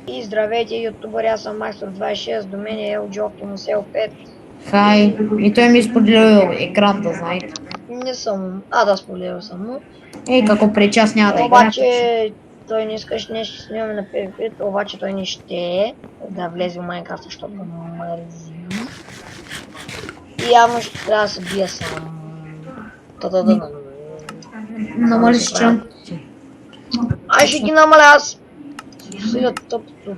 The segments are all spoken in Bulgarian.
И здравейте, ютубъри, аз съм Майстор26, до мен е LG Optimus L5. Хай, и той ми споделил екран, да знаете. Не съм, да, споделил съм му. Како преди час няма да играе. Обаче той не искаш нещо, снимаме на PvP, обаче той не ще да влезе в Майнкрафт, защото го мързи. И явно ще трябва да се бия сам. Намали си чанките. Ай, ще ги намаля аз! Сега тъпто.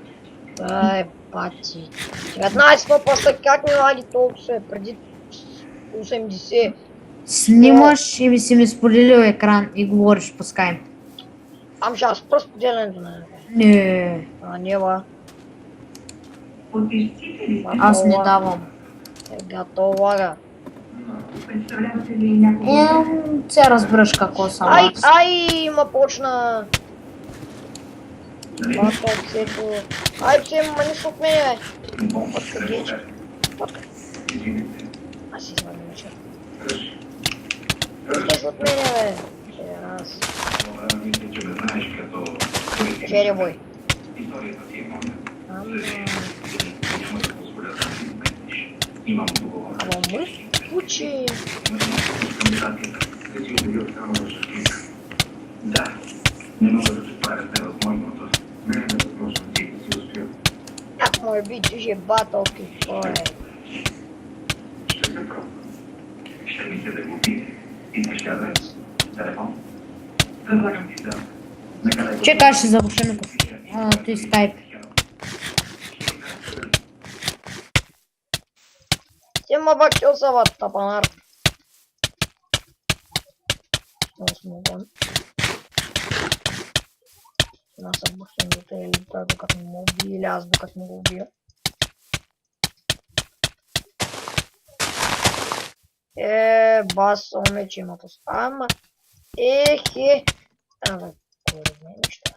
Ай, бати. 19 паса, как ми лаги толкова е преди 80? Снимаш и си ми споделил екран и говориш по скайп. Ам ще аз просто поделянето на Не, нева. аз не давам. Готово лага. Се разбираш какво съм аз. Ай, ма почна. Ай, псе, маниш от мене, бе. Пътка, гече. Пътка. Аз си извадим меча. Пъткаш от мене, бе. Раз. Чере, бой. Ама мръс случи. Да, не мога да предполагат невъзможното. Не е невъзможно, ти си успил. Как може би, че ще батълки, бой. Ще се пробва. Ще ми се да го пие. Искаш адрес? Телефон? Предлагам ти да. Чекай, ще завърша на той скайп. Тема бакил са въд, тапанар. Смогон. Аз съм бахингата или той докато му го убие, или аз докато му го убия. Бас, омече имато. Ама, ехе. Абе, курва, неща.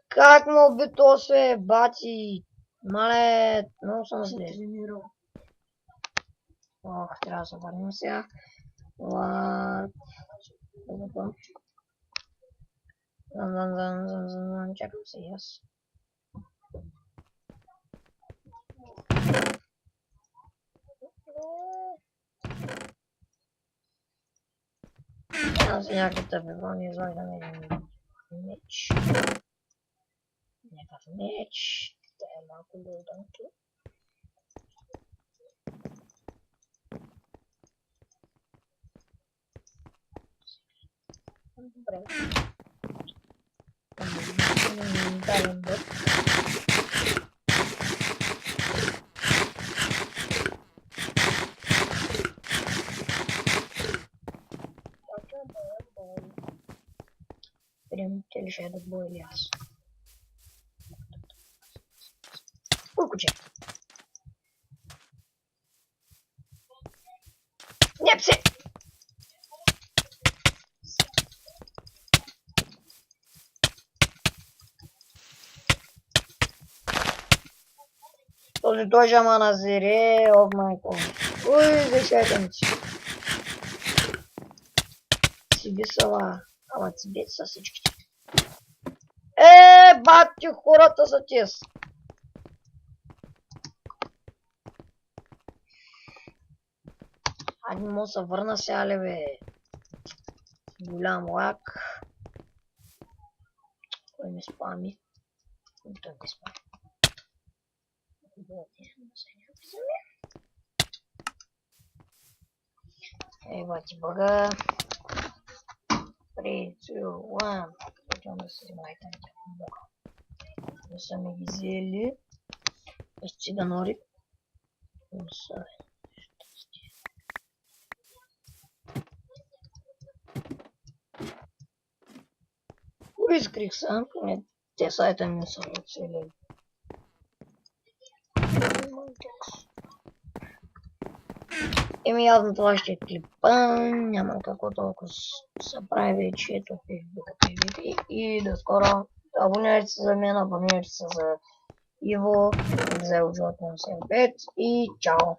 Как му би то се, бати? Мале, много съм се дезинирал. Ох, трябва да се върнем сега. Чакам се и аз. Аз някакъв тъпево, не изваждам един меч. Някакъв меч. Да е малко голданки. Добре. Дадем бът. Видим, те ли ще ядат бой или аз. Куче. Не, псе! Този той жама на зире, об майко. Уй, зачакам ти. Тебе сала. Ама тебе са всичките. Бати, хората са тез. Айде му се върна сега, ли бе. Голям лак. Кой ми спами? Той ми спами. Ей, бати бъга. 3, 2, 1. Отивам да се взема айтемите. Не са ми ги взели. Ще да нори. Изкрих сам, те сайта не са оцелели. Еми явно това ще е клипа, няма какво толкова се прави вече, ето PvP и до скоро. Абонирайте се за мен, абонирайте се за Його взяв жодного 7-5 і чао.